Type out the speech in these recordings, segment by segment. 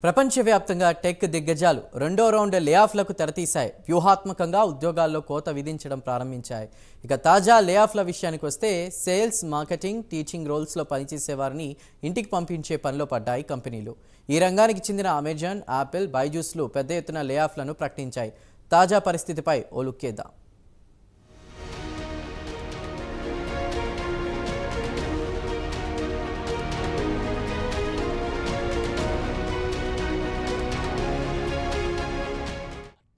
ప్రపంచవ్యాప్తంగా టెక్ దిగ్గజాలు రెండో రౌండ్ లేఆఫ్లకు తెరతీశాయి. వ్యూహాత్మకంగా ఉద్యోగాల్లో కోత విధించడం ప్రారంభించాయి. ఇక తాజా లేఆఫ్ల విషయానికి వస్తే సేల్స్, మార్కెటింగ్, టీచింగ్ రోల్స్లో పనిచేసే వారిని ఇంటికి పంపించే పనిలో పడ్డాయి కంపెనీలు. ఈ రంగానికి చెందిన అమెజాన్, యాపిల్, బైజూస్లు పెద్ద ఎత్తున లేఆఫ్లను ప్రకటించాయి. తాజా పరిస్థితిపై ఓ లుక్కేద్దాం.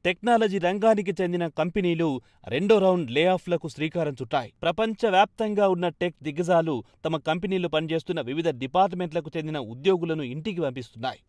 టెక్నాలజీ రంగానికి చెందిన కంపెనీలు రెండో రౌండ్ లేఆఫ్లకు శ్రీకారం చుట్టాయి. ప్రపంచవ్యాప్తంగా ఉన్న టెక్ దిగ్గజాలు తమ కంపెనీలు పనిచేస్తున్న వివిధ డిపార్ట్మెంట్లకు చెందిన ఉద్యోగులను ఇంటికి పంపిస్తున్నాయి.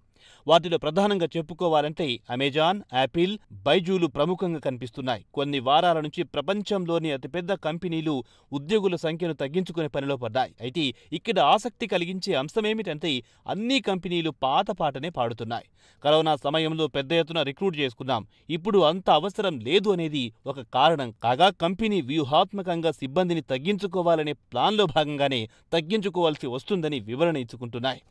వాటిలో ప్రధానంగా చెప్పుకోవాలంటే అమెజాన్, యాపిల్, బైజూలు ప్రముఖంగా కనిపిస్తున్నాయి. కొన్ని వారాల నుంచి ప్రపంచంలోని అతిపెద్ద కంపెనీలు ఉద్యోగుల సంఖ్యను తగ్గించుకునే పనిలో పడ్డాయి. అయితే ఇక్కడ ఆసక్తి కలిగించే అంశమేమిటంటే అన్ని కంపెనీలు పాత పాటనే పాడుతున్నాయి. కరోనా సమయంలో పెద్ద ఎత్తున రిక్రూట్ చేసుకున్నాం, ఇప్పుడు అంత అవసరం లేదు అనేది ఒక కారణం కాగా కంపెనీ వ్యూహాత్మకంగా సిబ్బందిని తగ్గించుకోవాలనే ప్లాన్లో భాగంగానే తగ్గించుకోవాల్సి వస్తుందని వివరణ ఇచ్చుకుంటున్నాయి.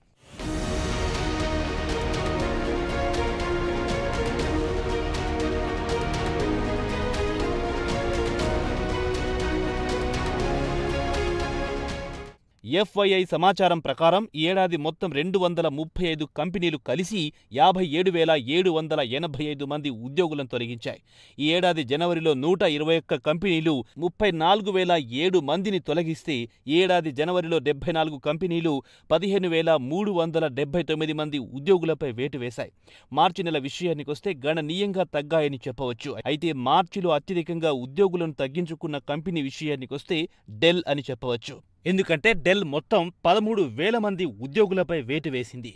ఎఫ్ఐఐ సమాచారం ప్రకారం ఈ ఏడాది మొత్తం 235 కంపెనీలు కలిసి 57,785 మంది ఉద్యోగులను తొలగించాయి. ఈ ఏడాది జనవరిలో 121 కంపెనీలు 34,007 మందిని తొలగిస్తే ఈ ఏడాది జనవరిలో 74 కంపెనీలు 15,379 మంది ఉద్యోగులపై వేటు వేశాయి. మార్చి నెల విషయానికొస్తే గణనీయంగా తగ్గాయని చెప్పవచ్చు. అయితే మార్చిలో అత్యధికంగా ఉద్యోగులను తగ్గించుకున్న కంపెనీ విషయానికొస్తే డెల్ అని చెప్పవచ్చు. ఎందుకంటే డెల్ మొత్తం 13,000 మంది ఉద్యోగులపై వేటు వేసింది.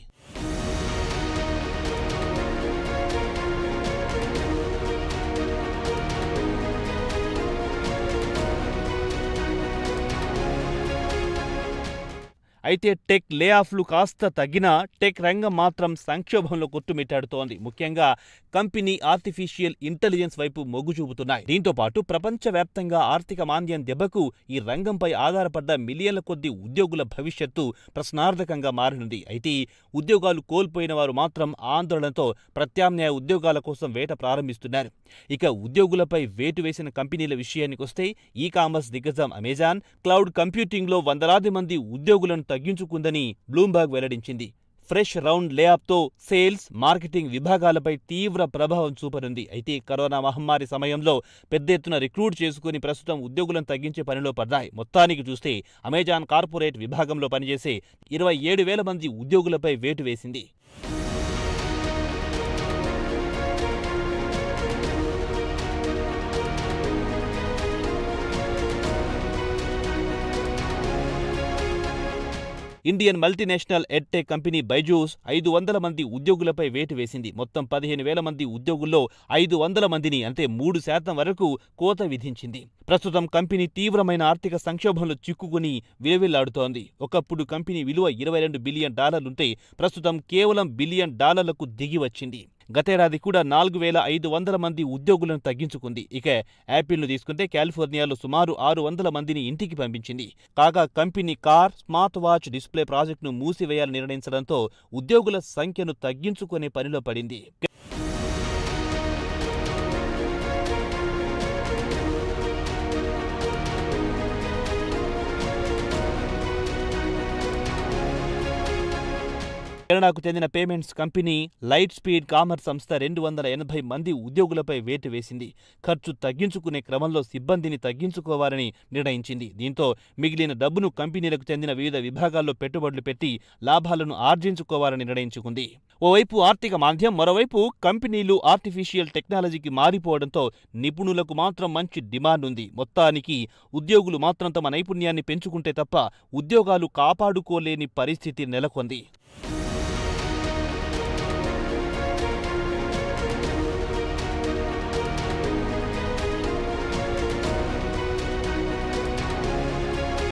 అయితే టెక్ లేఆఫ్లు కాస్త తగ్గినా టెక్ రంగం మాత్రం సంక్షోభంలో కొట్టుమిట్టాడుతోంది. ముఖ్యంగా కంపెనీ ఆర్టిఫిషియల్ ఇంటెలిజెన్స్ వైపు మొగ్గు చూపుతున్నాయి. దీంతో పాటు ప్రపంచవ్యాప్తంగా ఆర్థిక మాంద్యం దెబ్బకు ఈ రంగంపై ఆధారపడ్డ మిలియన్ల కొద్ది ఉద్యోగుల భవిష్యత్తు ప్రశ్నార్థకంగా మారనుంది. అయితే ఉద్యోగాలు కోల్పోయిన వారు మాత్రం ఆందోళనతో ప్రత్యామ్నాయ ఉద్యోగాల కోసం వేట ప్రారంభిస్తున్నారు. ఇక ఉద్యోగులపై వేటు వేసిన కంపెనీల విషయానికొస్తే ఈ కామర్స్ దిగ్గజం అమెజాన్ క్లౌడ్ కంప్యూటింగ్లో వందలాది మంది ఉద్యోగులను తగ్గించుకుందని బ్లూంబర్గ్ వెల్లడించింది. ఫ్రెష్ రౌండ్ లేఆఫ్తో సేల్స్, మార్కెటింగ్ విభాగాలపై తీవ్ర ప్రభావం చూపనుంది. అయితే కరోనా మహమ్మారి సమయంలో పెద్ద ఎత్తున రిక్రూట్ చేసుకుని ప్రస్తుతం ఉద్యోగులను తగ్గించే పనిలో పడ్డాయి. మొత్తానికి చూస్తే అమెజాన్ కార్పొరేట్ విభాగంలో పనిచేసే 27,000 మంది ఉద్యోగులపై వేటు వేసింది. Indian multinational edtech company Byju's 500 మంది ఉద్యోగులపై వేటు వేసింది. మొత్తం 15,000 మంది ఉద్యోగుల్లో 500 మందిని అంటే 3% వరకు కోత విధించింది. ప్రస్తుతం కంపెనీ తీవ్రమైన ఆర్థిక సంక్షోభంలో చిక్కుకుని విలవిల్లాడుతోంది. ఒకప్పుడు కంపెనీ విలువ $22 బిలియన్ ఉంటే ప్రస్తుతం కేవలం $1 బిలియన్ దిగి వచ్చింది. గతేడాది కూడా 4,500 మంది ఉద్యోగులను తగ్గించుకుంది. ఇక యాపిల్ను తీసుకుంటే కాలిఫోర్నియాలో సుమారు 600 మందిని ఇంటికి పంపించింది. కాగా company car, smart watch display ప్రాజెక్టును మూసివేయాలని నిర్ణయించడంతో ఉద్యోగుల సంఖ్యను తగ్గించుకునే పనిలో పడింది. కెనడాకు చెందిన payments company light speed commerce సంస్థ 280 మంది ఉద్యోగులపై వేటు వేసింది. ఖర్చు తగ్గించుకునే క్రమంలో సిబ్బందిని తగ్గించుకోవాలని నిర్ణయించింది. దీంతో మిగిలిన డబ్బును కంపెనీలకు చెందిన వివిధ విభాగాల్లో పెట్టుబడులు పెట్టి లాభాలను ఆర్జించుకోవాలని నిర్ణయించుకుంది. ఓవైపు ఆర్థిక మాంద్యం, మరోవైపు కంపెనీలు ఆర్టిఫిషియల్ టెక్నాలజీకి మారిపోవడంతో నిపుణులకు మాత్రం మంచి డిమాండ్ ఉంది. మొత్తానికి ఉద్యోగులు మాత్రం తమ నైపుణ్యాన్ని పెంచుకుంటే తప్ప ఉద్యోగాలు కాపాడుకోలేని పరిస్థితి నెలకొంది.